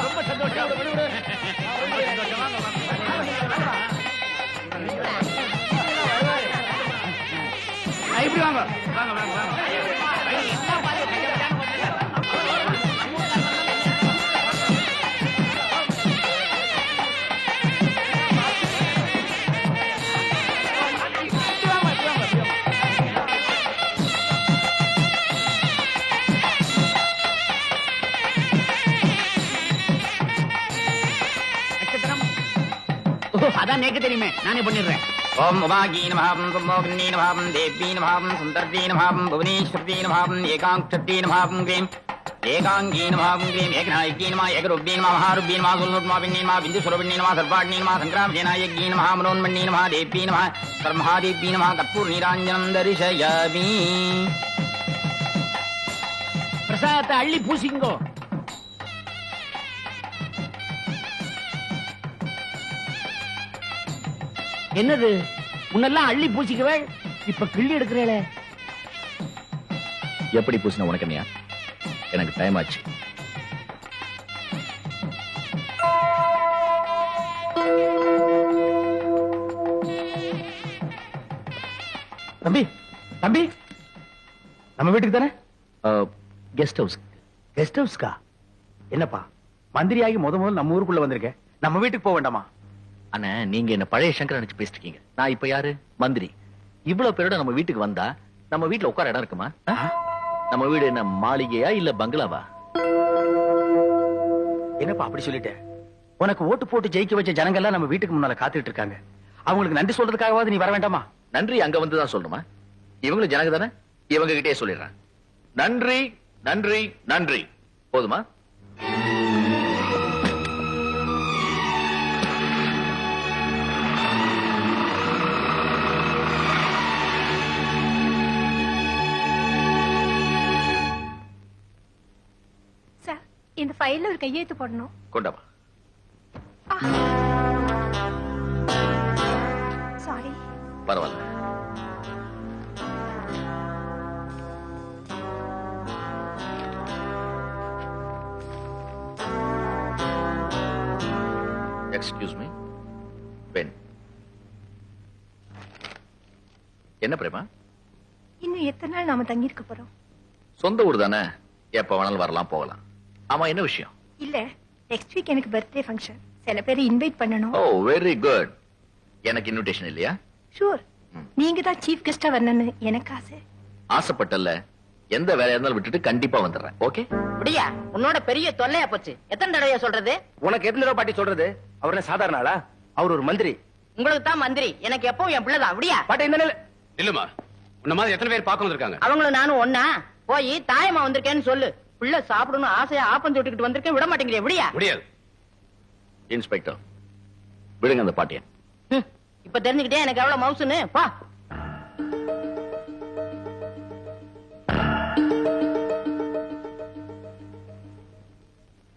ரொம்ப சந்தோஷம். இப்படி வாங்க வாங்க வாங்க வாங்க. அதான் நேக்கு தெரியுமே, நானே பண்ணிடுறேன். ஓம் உமாகீனமாம் சுமோகனீனமாம் தேவீனமாம் சுந்தர்தீனமாம் புவனேஸ்வரதீனமாம் ஏகாங்க்ஷத்தீனமாம் க்ரீம் ஏகாங்கீனமாம் க்ரீம் ஏகநாயகீனமா ஏகருப்பீனமா மகாருப்பீனமா சுல்லுட்மாபின்னீனமா பிந்துசுரபின்னீனமா சர்வாட்னீனமா சங்கிராமஜேனாயகீனமா மனோன்மண்ணீனமா தேவீனமா சர்மஹாதேவீனமா கற்பூர் நீராஞ்சனம் தரிசயாமி. பிரசாதத்தை அள்ளி பூசிங்கோ. என்னது முன்னெல்லாம் அள்ளி பூசிக்கவே, இப்ப கிள்ளி எடுக்கிறேளே. எப்படி பூசின உனக்கு என்னையா? எனக்கு டைம் ஆச்சு. தம்பி தம்பி, நம்ம வீட்டுக்கு தானே? Guest house. கெஸ்ட் ஹவுஸ்க்கா? என்னப்பா மந்திரியாகி முதல்ல நம்ம ஊருக்குள்ள வந்திருக்கேன், நம்ம வீட்டுக்கு போக வேண்டாமா? அண்ணா, நீங்க என்ன பழைய சங்கர் நினைச்சு பேசிட்டு இருக்கீங்க. நான் இப்ப யாரு? மந்திரி. இவ்வளவு பேரோட நம்ம வீட்டுக்கு வந்தா நம்ம வீட்டுல உட்கார இடம் இருக்குமா? நம்ம வீடு என்ன மாளிகையா இல்ல பங்களாவா? என்னப்பா அப்படி சொல்லிட்டேன்? உனக்கு ஓட்டு போட்டு ஜெயிக்க வச்ச ஜனங்க எல்லாம் நம்ம வீட்டுக்கு முன்னால காத்துட்டு இருக்காங்க. அவங்களுக்கு நன்றி சொல்றதுக்காகவாது நீ வர வேண்டாமா? நன்றி அங்க வந்துதான் சொல்லணுமா? இவங்களும் ஜனங்க தானே, இவங்க கிட்டே சொல்லிடுறேன். நன்றி நன்றி நன்றி. போதுமா? இந்த ஃபைல்ல ஒரு கையெழுத்து போடணும். கொண்டாமா. சாரி. பரவாயில்ல. Excuse me. பென். என்ன பிரேமா? இன்னும் எத்தனை நாள் நாம தங்கி இருக்க போறோம்? சொந்த ஊர் தானே, எப்ப வேணாலும் வரலாம் போகலாம். ஆமா, என்ன விஷயம்? இல்ல, நெக்ஸ்ட் வீக் எனக்கு பர்த்டே ஃபங்க்ஷன். சில பேரை இன்வைட் பண்ணனும். ஓ, வெரி குட். எனக்கு இன்விடேஷன் இல்லையா? ஷூர். நீங்க தான் சீஃப் கெஸ்டா வரணும்னு எனக்கு ஆசை. ஆசைப்பட்டல்ல, எந்த வேலையா இருந்தாலும் விட்டுட்டு கண்டிப்பா வந்துடுறேன். ஓகே? அப்படியா? உன்னோட பெரிய தொல்லையா போச்சு. எத்தனை தடவையா சொல்றது? உனக்கு எத்தனை தடவை பாட்டி சொல்றது? அவர் என்ன சாதாரண ஆளா? அவர் ஒரு மந்திரி. உங்களுக்கு தான் மந்திரி, எனக்கு எப்பவும் என் பிள்ளைதான். அப்படியா? பாட்டி இந்த இல்லமா, உன்ன மாதிரி எத்தனை பேர் பார்க்க வந்திருக்காங்க? அவங்களும் நானும் ஒன்னா. போய் தாயமா வந்திருக்கேன்னு சொல்லு. பிள்ளை சாப்பிடணும் ஆசையா ஆப்பம் சுட்டுக்கிட்டு வந்திருக்கேன், விட மாட்டேங்கிறேன். எப்படியா? முடியாது. இன்ஸ்பெக்டர், விடுங்க அந்த பாட்டிய. இப்ப தெரிஞ்சுக்கிட்டே எனக்கு எவ்வளவு மவுசுன்னு. பா.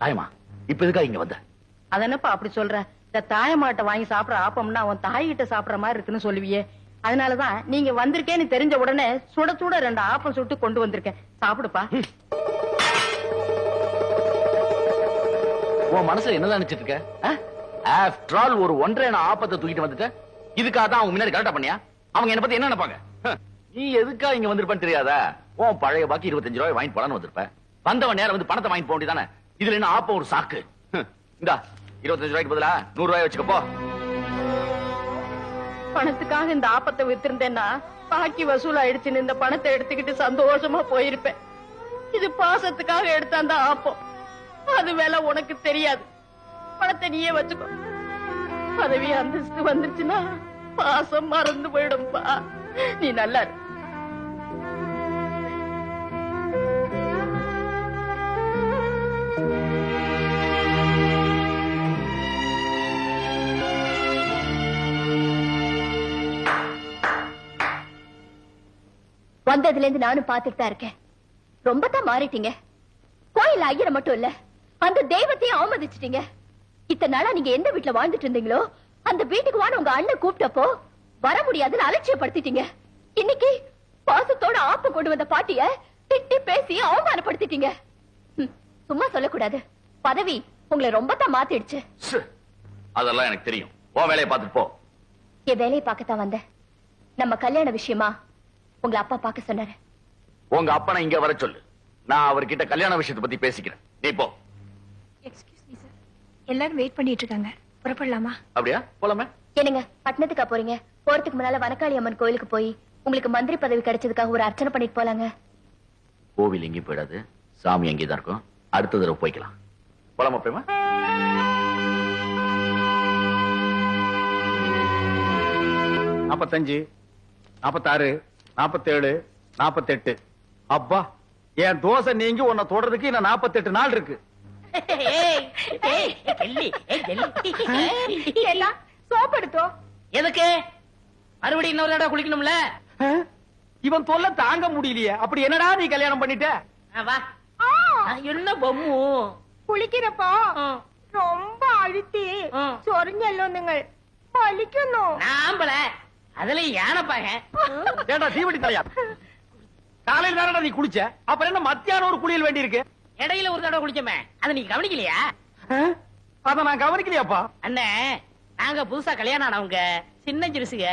தாயமா, இப்ப எதுக்கா இங்க வந்த? அதனப்பா அப்படி சொல்ற? இந்த தாயமாட்ட வாங்கி சாப்பிடுற ஆப்பம்னா அவன் தாய்கிட்ட சாப்பிடுற மாதிரி இருக்குன்னு சொல்லுவியே. அதனாலதான் நீங்க வந்திருக்கேன்னு தெரிஞ்ச உடனே சுட சுட 2 ஆப்பம் சுட்டு கொண்டு வந்திருக்கேன். சாப்பிடுப்பா. உன் மனசுல என்ன நினைச்சிட்டு இருக்க? ஆஃப்டர் ஆல் ஒரு 1.5 ஆப்பத்தை தூக்கிட்டு வந்துட்ட. இதுக்காக தான் அவங்க முன்னாடி கரெக்டா பண்ணியா? அவங்க என்ன பத்தி என்ன நினைப்பாங்க? நீ எதுக்கா இங்க வந்திருப்பேன்னு தெரியாதா? உன் பழைய பாக்கி 25 ரூபாய் வாங்கிட்டு போலான்னு வந்திருப்ப. வந்தவன் நேரம் வந்து பணத்தை வாங்கிட்டு போக வேண்டியதானே? இதுல என்ன ஆப்பம் ஒரு சாக்கு? இந்தா 25 ரூபாய்க்கு பதிலா 100 ரூபாய் வச்சுக்கப்போ. பணத்துக்காக இந்த ஆப்பத்தை வித்திருந்தேன்னா பாக்கி வசூல் ஆயிடுச்சுன்னு இந்த பணத்தை எடுத்துக்கிட்டு சந்தோஷமா போயிருப்பேன். இது பாசத்துக்காக எடுத்த அந்த ஆப்பம். அது வேலை உனக்கு தெரியாது. பணத்தை நீயே வச்சுக்கோ. பதவி அந்தஸ்து வந்துருச்சுன்னா பாசம் மறந்து போயிடும்பா. நீ நல்லா இரு. வந்ததுல இருந்து நானும் பாத்துட்டு தான் இருக்கேன். ரொம்ப தான் மாறிட்டீங்க. கோயில் ஐயரை மட்டும் இல்ல, அந்த தெய்வத்தையும் அவமதிச்சிட்டீங்க. இத்தனை நாளா நீங்க எந்த வீட்டுல வாழ்ந்துட்டு இருந்தீங்களோ அந்த வீட்டுக்கு வான்னு உங்க அண்ணன் கூப்பிட்டப்போ வர முடியாதுன்னு அலட்சியப்படுத்திட்டீங்க. இன்னைக்கு பாசத்தோட ஆப்பு கொண்டு வந்த பாட்டிய திட்டி பேசி அவமானப்படுத்திட்டீங்க. சும்மா சொல்லக்கூடாது. பதவி உங்களை ரொம்ப தான் மாத்திடுச்சு. அதெல்லாம் எனக்கு தெரியும். உன் வேலையை பார்த்துட்டு போ. என் வேலையை பார்க்கத்தான் வந்தேன். நம்ம கல்யாண விஷயமா உங்களை அப்பா பார்க்க சொன்னாரு. உங்க அப்பனை இங்க வர சொல்லு. நான் அவர்கிட்ட கல்யாண விஷயத்தை பத்தி பேசிக்கிறேன். நீ போ. எக்ஸ்கியூஸ் மீ சார், எல்லாரும் வெயிட் பண்ணிட்டு இருக்காங்க. புறப்படலாமா? அப்படியா? போலாமே. என்னங்க பட்டணத்துக்கா போறீங்க? போறதுக்கு முன்னால வனக்காளி அம்மன் கோயிலுக்கு போய் உங்களுக்கு மந்திரி பதவி கிடைச்சதுக்காக ஒரு அர்ச்சனை பண்ணிட்டு போலாங்க. கோவில் எங்கேயும் போயிடாது. சாமி அங்கேதான் இருக்கும். அடுத்த தடவை போய்க்கலாம். போலாமா பிரேமா? 45, 46, 47, 48. அப்பா, என் தோசை நீங்கி உன்னை தொடறதுக்கு இன்னும் 48 நாள் இருக்கு. எல்லாம் சோப் எடுத்தோம். எதுக்கு மறுபடியும் இன்னொரு தடவை குளிக்கணும்ல? இவன் தொல்லை தாங்க முடியலையே. அப்படி என்னடா நீ கல்யாணம் பண்ணிட்ட? வா. என்ன பொம்மு കുളിക്കരപ്പോ ரொம்ப அழுத்தி ചൊറിഞ്ഞല്ലോ നിങ്ങൾ വലിക്കുന്നു. நாம்பள அதுலயும் யானைப்பாக ஏண்டா தீவட்டி தலையா? காலையில தானடா நீ குளிச்ச, அப்புறம் என்ன மத்தியானம் ஒரு குளியல் வேண்டி இருக்கு? இடையில ஒரு தடவை குளிச்சோமே, அதை நீ கவனிக்கலையா? அத நான் கவனிக்கலையாப்பா. அண்ணே, நாங்க புதுசா கல்யாணம் ஆனவங்க சின்ன சிறுசுக.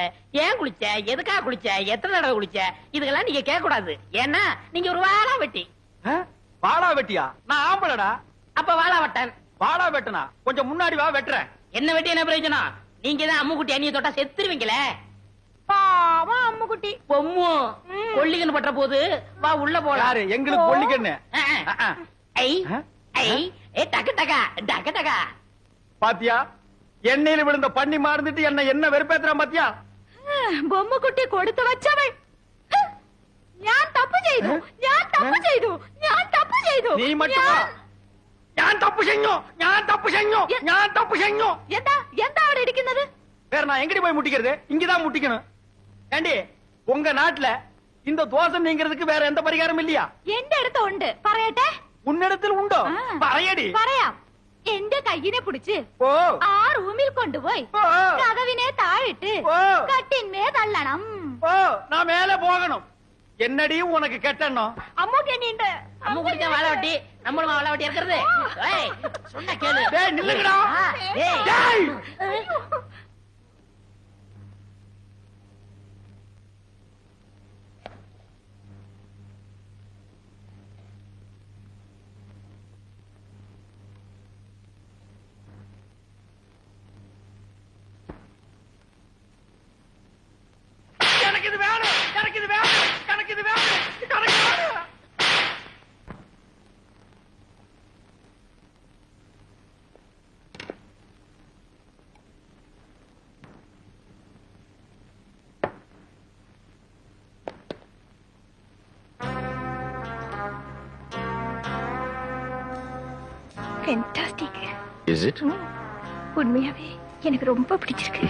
ஏன் குளிச்ச, எதுக்காக குளிச்ச, எத்தனை தடவை குளிச்ச, இதுக்கெல்லாம் நீங்க கேட்க கூடாது. ஏன்னா நீங்க ஒரு வாழா வெட்டி. வாடா வெட்டியா? நான் ஆம்பளடா. அப்ப வாழா வட்டன். வாடா வெட்டனா கொஞ்சம் முன்னாடி வா, வெட்டுறேன். என்ன வெட்டி என்ன பிரயோஜனம்? நீங்க தான் அம்முக்குட்டி அண்ணிய தொட்டா செத்துருவீங்களே. பாவம் அம்முக்குட்டி. பொம்மு கொல்லிகன்னு பற்ற போது வா உள்ள போலாம். யாரு? எங்களுக்கு பொல்லிக்கண்ணு. ஐ ஐ ஏ டக்கு டக்கா டக்கு டக்கா. பாத்தியா, எண்ணெயில விழுந்த பண்ணி மாறுந்துட்டு என்ன வெறுப்பேத்துறான் பாத்தியா? ബൊമ്മക്കുട്ടി കൊടുത്തു വച്ചവൾ. ഞാൻ തപ്പ് ചെയ്തു, ഞാൻ തപ്പ് ചെയ്തു, ഞാൻ തപ്പ് ചെയ്തു. நீ மட்டும் வா. ഞാൻ തപ്പ് ചെയ്ഞ്ഞു, ഞാൻ തപ്പ് ചെയ്ഞ്ഞു, ഞാൻ തപ്പ് ചെയ്ഞ്ഞു. എന്താ എന്താ അവിടെ ഇരിക്കുന്നത്? வேற நான் எங்கடி போய் முட்டிக்கிறது? இங்கதான் முட்டிக்கணும். ஏண்டி, உங்க நாட்டுல இந்த தோசை நீங்கிறதுக்கு வேற எந்த பரிகாரம் இல்லையா? എന്റെ അടുത്ത് ഉണ്ട്, പറയട്ടെ? உன்னிடத்தில் உண்டோ? പറയடி. പറയാം. എന്റെ കയ്യിനെ പിടിച്ച് ஓ ആ റൂമിൽ കൊണ്ടുപോയി ஓ കതവിനെ താഴിട്ട് ஓ കട്ടിന്മേ തള്ളണം. ஓ நான் மேல போகணும். என்னடி உனக்கு கெட்டணும்? അമ്മൂട്ടി എണ്ണിണ്ട്. அம்முக்குட்டி தான் வாழை வெட்டி, நம்மளும் வாழை வெட்டி இருக்கிறது. ஏய், சொன்னா கேளு. டேய் நில்லுங்கடா. ஏய். டேய் எனக்கு இது வேணும், எனக்கு இது வேணும், எனக்கு இது வேணும், எனக்கு வேணும். ஃபென்டாஸ்டிக். Is it? உண்மையாவே எனக்கு ரொம்ப பிடிச்சிருக்கு.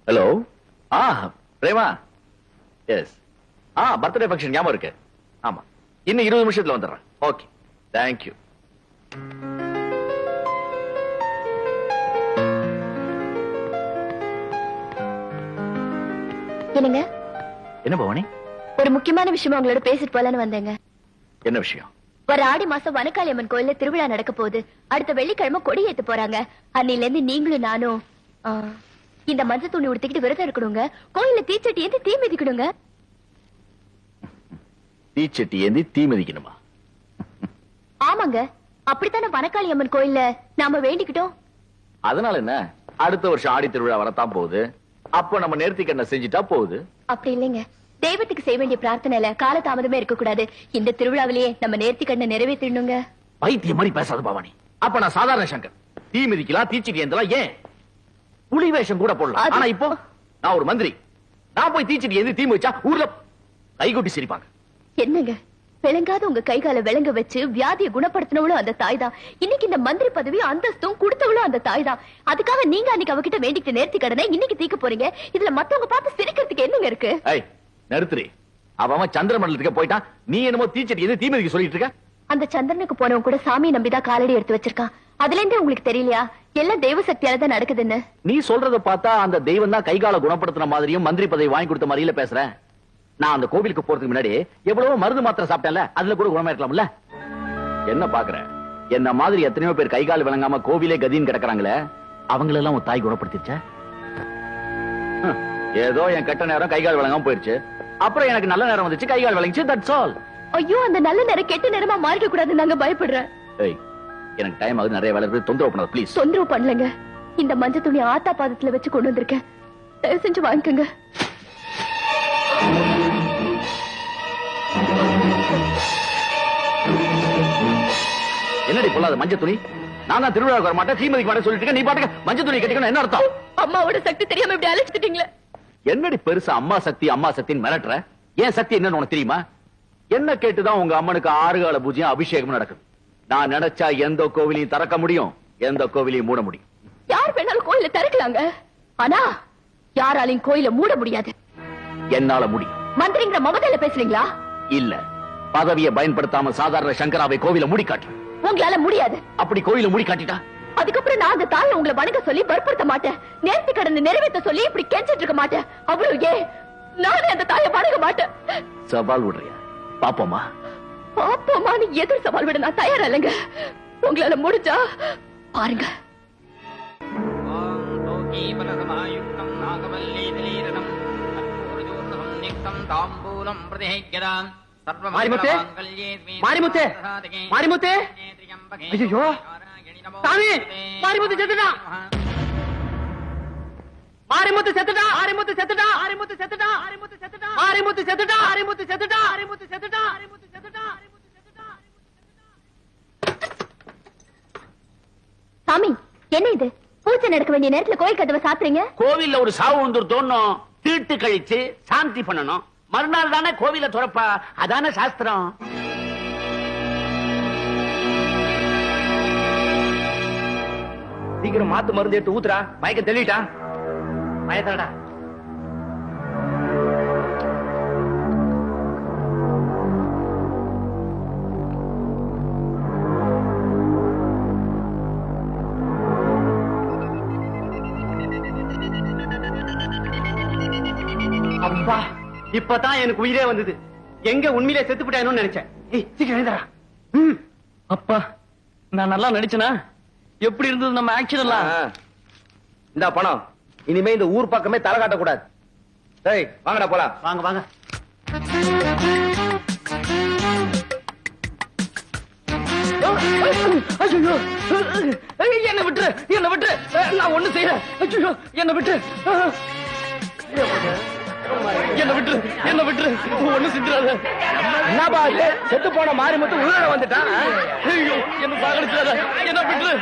Hello. Prema. S. Birthday function ஞாபகம் இருக்கு. ஆமா, இன்னும் 20 நிமிஷத்துல வந்துடுறேன். Okay, thank you. என்னங்க, என்ன பவானி? ஒரு முக்கியமான விஷயமா உங்களோட பேசிட்டு போலான்னு வந்தேங்க. என்ன விஷயம்? வர ஆடி மாசம் வனக்காளி அம்மன் கோயில்ல திருவிழா நடக்க போகுது. அடுத்த வெள்ளிக்கிழமை கொடி ஏத்து போறாங்க. அன்னில இருந்து நீங்களும் நானும் இந்த மஞ்சள் துணி உடுத்திக்கிட்டு விரதம் இருக்கணுங்க. கோயில்ல தீச்சட்டி ஏந்தி தீ மிதிக்கணுங்க. தீச்சட்டி ஏந்தி தீ மிதிக்கணுமா? ஆமாங்க, அப்படித்தானே வனக்காளி அம்மன் கோயில்ல நாம வேண்டிக்கிட்டோம். அதனால என்ன, அடுத்த வருஷம் ஆடி திருவிழா வரத்தான் போகுது. அப்போ நம்ம நேர்த்திக்கண்ணை செஞ்சுட்டா போகுது. அப்படி இல்லைங்க, தெய்வத்துக்கு செய்ய வேண்டிய பிரார்த்தனையில கால தாமதமே இருக்க கூடாது. இந்த திருவிழாவிலேயே நம்ம நேர்த்திக்கண்ணை நிறைவேற்றணுங்க. பைத்தியம் மாதிரி பேசாத பவானி. அப்ப நான் சாதாரண சங்கர். தீ மிதிக்கலாம், தீச்சட்டி ஏந்தலாம், ஏன் புலி வேஷம் கூட போடலாம். ஆனா இப்போ நான் ஒரு மந்திரி. நான் போய் தீச்சட்டி ஏந்தி தீ மிதிச்சா ஊர்ல கைகொட்டி சிரிப்பாங்க. என்னங்க, விளங்காத உங்க கைகால விளங்க வச்சு வியாதியை குணப்படுத்தினவளும் அந்த தாய் தான். இன்னைக்கு இந்த மந்திரி பதவி அந்தஸ்தும் கொடுத்தவளும் அந்த தாய் தான். அதுக்காக நீங்க அன்னைக்கு அவகிட்ட வேண்டிக்கிட்டு நேர்த்தி கடனை இன்னைக்கு தீக்க போறீங்க. இதுல மத்தவங்க பார்த்து சிரிக்கிறதுக்கு என்னங்க இருக்கு? நிறுத்துறி. அவன் சந்திரமண்டலத்துக்கு போயிட்டான், நீ என்னமோ தீச்சட்டி எது தீமதிக்கு சொல்லிட்டு இருக்க? அந்த சந்திரனுக்கு போனவன் கூட சாமியை நம்பிதான் காலடி எடுத்து வச்சிருக்கான். அதுல இருந்தே உங்களுக்கு தெரியலையா எல்லாம் தெய்வ சக்தியால தான் நடக்குதுன்னு? நீ சொல்றத பார்த்தா அந்த தெய்வம் தான் கைகால குணப்படுத்தின மாதிரியும் மந்திரி பதவி வாங்கி கொடுத்த மாதிரியில பேசுற. நான் அந்த கோவிலுக்கு போறதுக்கு முன்னாடி எவ்வளவோ மருந்து மாத்திரை சாப்பிட்டேன்ல, அதுல கூட குணமா இருக்கலாம்ல. என்ன பாக்குற? என்ன மாதிரி எத்தனையோ பேர் கைகால் விளங்காம கோவிலே கதின்னு கிடக்குறாங்களே, அவங்களெல்லாம் உன் தாய் குணப்படுத்திருச்ச? ஏதோ என் கெட்ட நேரம் கைகால் விளங்காம போயிருச்சு, அப்புறம் எனக்கு நல்ல நேரம் வந்துச்சு, கைகால் விளங்கிச்சு. That's all. ஐயோ, அந்த நல்ல நேரம் கெட்ட நேரமா மாறிட கூடாது, நாங்க பயப்படுறேன். எனக்கு டைம் ஆகுது, நிறைய வேலை இருக்கு, தொந்தரவு பண்ணாத ப்ளீஸ். தொந்தரவு பண்ணலங்க. இந்த மஞ்சள் துணி ஆத்தா பாதத்துல வச்சு கொண்டு வந்திருக்கேன், தயவு செஞ்சு வாங்கிக்கோங்க. என்னடி பொல்லாத மஞ்சள் துணி? நான் தான் திருவிழாவுக்கு வர மாட்டேன், தீமதிக்கு மாட்டேன் சொல்லிட்டு நீ பாட்டுக்கு மஞ்சள் துணி கட்டிக்கணும், என்ன அர்த்தம்? அம்மாவோட சக்தி தெரியாம இப்படி அழைச்சிட்டீங்களே. என்னடி பெருசா அம்மா சக்தின்னு மிரட்டுற? ஏன் சக்தி என்னன்னு உனக்கு தெரியுமா? என்ன கேட்டுதான் உங்க அம்மனுக்கு 6 கால பூஜையும் அபிஷேகம் நடக்குது. நான் நினைச்சா எந்த கோவிலையும் திறக்க முடியும், எந்த கோவிலையும் மூட முடியும். யார் வேணாலும் கோயில திறக்கலாங்க, ஆனா யாராலையும் கோயில மூட முடியாது. என்னால முடியும். மந்திரிங்கிற மமதையில பேசுறீங்களா? இல்ல, பதவியை பயன்படுத்தாம சாதாரண சங்கராவை கோவில மூடி காட்டு. உங்களால முடியாது. அப்படி கோயில மூடி காட்டிட்டா அதுக்கப்புறம் நான் அந்த தாயை உங்களை வணங்க சொல்லி வற்புறுத்த மாட்டேன், நேர்த்தி கடனை நிறைவேற்ற சொல்லி இப்படி கெஞ்சிட்டு இருக்க மாட்டேன். அவ்வளவு ஏன் நானே அந்த தாயை வணங்க மாட்டேன். சவால் விடுறியா? பாப்போமா? பாப்போமான்னு எதிர் சவால் விட நான் தயாரா இல்லைங்க. உங்களால முடிஞ்சா பாருங்க. மாரிமுத்தே, மாரிமுத்தே, மாரிமுத்தே, ஐயோ சாமி, மாரிமுத்து செத்துட்டா, மாரிமுத்து செத்துட்டா, மாரிமுத்து செத்துட்டா, மாரிமுத்து செத்துட்டா, மாரிமுத்து செத்துட்டா, மாரிமுத்து செத்துட்டா, மாரிமுத்து செத்துட்டா, மாரிமுத்து செத்துட்டா, மாரிமுத்து செத்துட்டா. சாமி, என்ன இது? பூஜை நடக்க வேண்டிய நேரத்துல கோயில் கதவை சாத்துறீங்க. கோவில்ல ஒரு சாவு வந்துருத்தோன்னும் தீட்டு கழிச்சு சாந்தி பண்ணணும். மறுநாள் தானே கோவில துறப்பா, அதான சாஸ்திரம். சீக்கிரம் மாத்து மருந்து எடுத்து ஊத்துறா, மயக்க தெளிட்டா, மயத்தடா. அப்பா, இப்பதான் எனக்கு உயிரே வந்தது. எங்க உண்மையிலே செத்து போட்டேன்னு நினைச்சேன். சீக்கிரம் எழுந்தடா. அப்பா, நான் நல்லா நடிச்சனா? எப்படி இருந்தது நம்ம ஆக்ஷன் எல்லாம்? இந்த பணம் இனிமே இந்த ஊர் பக்கமே தலை காட்ட கூடாது. டேய், வாங்கடா போலாம். வாங்க வாங்க. என்ன விட்டுரு, என்ன விட்டுரு, நான் ஒண்ணு செய்யல. ஐயோ, என்ன விட்டுரு, என்ன விட்டுரு, என்ன விட்டுரு, ஒண்ணு செஞ்சிடாத. என்னப்பா இது? செத்து போன மாரிமுத்து உள்ள வந்துட்டான். ஐயோ, என்ன சாகடிச்சாத, என்ன விட்டுரு.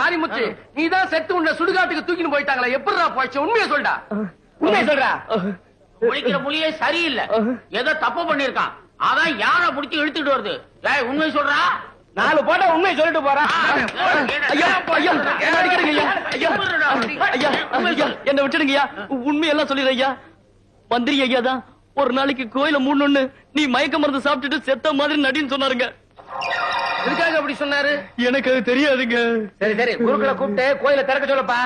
மாரிமுத்து, நீதான் செத்து உன்னை சுடுகாட்டுக்கு தூக்கின்னு போயிட்டாங்களா? எப்படிடா போச்சு? உண்மையை சொல்டா, உண்மையை சொல்றா. முடிக்கிற மொழியே சரியில்லை, ஏதோ தப்பு பண்ணிருக்கான். அதான் யார புடிச்சு இழுத்துட்டு வருது. உண்மை சொல்றா? 4 போட்டா உண்மையை சொல்லிட்டு போறான். ஐயா, ஐயா, என்ன அடிக்கிறீங்க ஐயா? ஐயா, ஐயா, ஐயா, என்ன விட்டுடுங்க ஐயா, உண்மையெல்லாம் சொல்லிடு ஐயா. மந்திரி ஐயா தான் ஒரு நாளைக்கு கோயில மூடணும்னு நீ மயக்க மருந்து சாப்பிட்டுட்டு செத்த மாதிரி நடின்னு சொன்னாருங்க. எதுக்காக அப்படி சொன்னாரு? எனக்கு அது தெரியாதுங்க. சரி சரி, குருக்களை கூப்பிட்டு கோயிலை திறக்க சொல்லப்பா.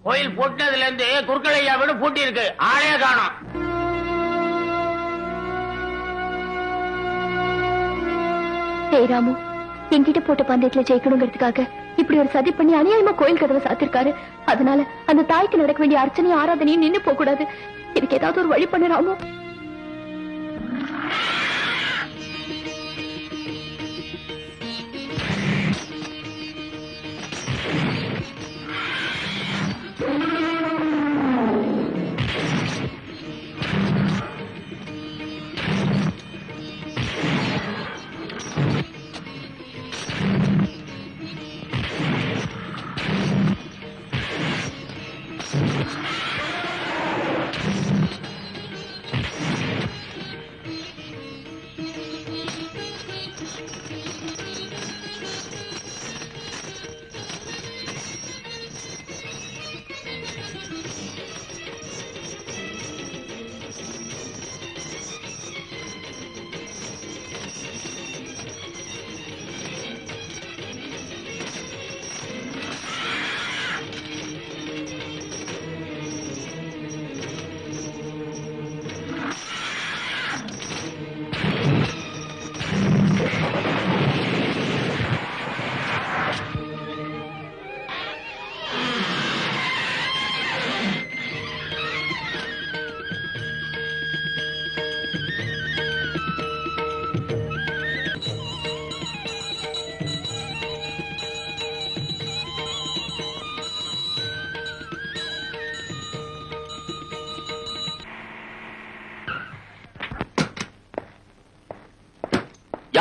கோயில் போட்டதுல இருந்து குறுக்கள் ஐயா வீடு பூட்டி இருக்கு, ஆளே காணோம். ராமு, என்கிட்ட போட்ட பந்தயத்துல ஜெயிக்கணுங்கிறதுக்காக இப்படி ஒரு சதி பண்ணி அநியாயமா கோயில் கதவை சாத்திருக்காரு. அதனால அந்த தாய்க்கு நடக்க வேண்டிய அர்ச்சனையும் ஆராதனையும் நின்னு போக கூடாது. இதுக்கு ஏதாவது ஒரு வழி பண்ண ராமு.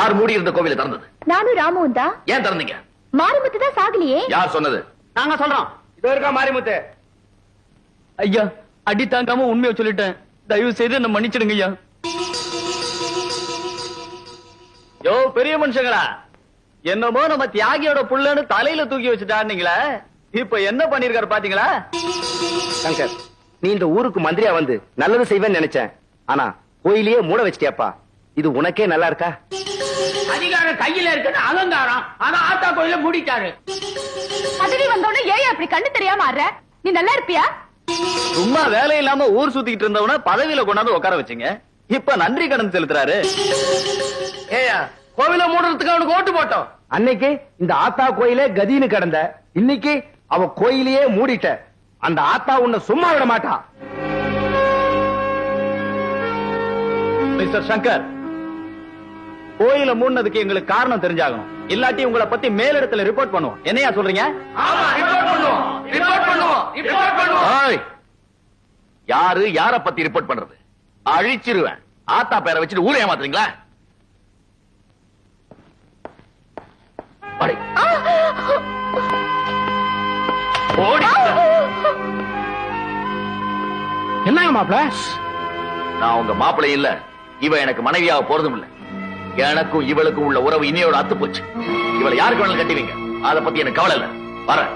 யார் மூடி இருந்த கோவிலை திறந்தது? நானும் ராமுவும் தான். ஏன் திறந்தீங்க? மாரிமுத்து தான் சாகலையே. யார் சொன்னது? நாங்க சொல்றோம். இதோ இருக்கா மாரிமுத்து. ஐயா அடி தாங்காம உண்மையை சொல்லிட்டேன், தயவு செய்து என்ன மன்னிச்சிடுங்க ஐயா. யோ பெரிய மனுஷங்களா, என்னமோ நம்ம தியாகியோட புள்ளன்னு தலையில தூக்கி வச்சுட்டாருங்களே, இப்ப என்ன பண்ணிருக்காரு பாத்தீங்களா? சங்கர், நீ இந்த ஊருக்கு மந்திரியா வந்து நல்லது செய்வேன்னு நினைச்சேன். ஆனா கோயிலையே மூட வச்சிட்டியாப்பா. இது உனக்கே நல்லா இருக்கா? அதிகாரம் கையில இருக்குது அலங்காரம். ஆனா ஆத்தா கோயில மூடிட்டாரு. பதவி வந்தோடனே ஏன் அப்படி கண்ணு தெரியாம ஆடுற? நீ நல்லா இருப்பியா? சும்மா வேலை இல்லாம ஊர் சுத்திக்கிட்டு இருந்தவன பதவியில கொண்டாந்து உட்கார வச்சீங்க, இப்ப நன்றி கடன் செலுத்துறாரு. ஏயா கோவில மூடுறதுக்கு அவனுக்கு ஓட்டு போட்டோம். அன்னைக்கு இந்த ஆத்தா கோயிலே கதின்னு கிடந்த, இன்னைக்கு அவ கோயிலையே மூடிட்ட. அந்த ஆத்தா உன்னை சும்மா விட மாட்டா. மிஸ்டர் சங்கர், கோயில மூடினதுக்கு எங்களுக்கு காரணம் தெரிஞ்சாகணும், இல்லாட்டி உங்களை பத்தி மேலிடத்துல ரிப்போர்ட் பண்ணுவோம். என்னையா சொல்றீங்க? ஏய், யாரு யார பத்தி ரிப்போர்ட் பண்றது? அழிச்சிருவேன். ஆத்தா பேரை வச்சுட்டு ஊரை ஏமாத்துறீங்களா? அடே. ஓடி. என்னங்க மாப்ள? நான் உங்க மாப்பிள்ளை இல்ல, இவ எனக்கு மனைவியாக போறதும் இல்ல. எனக்கும் இவளுக்கும் உள்ள உறவு இனியோட அத்து போச்சு. இவளை யாருக்கு வேணாலும் கட்டிவீங்க, அத பத்தி எனக்கு கவலை இல்ல. வரேன்.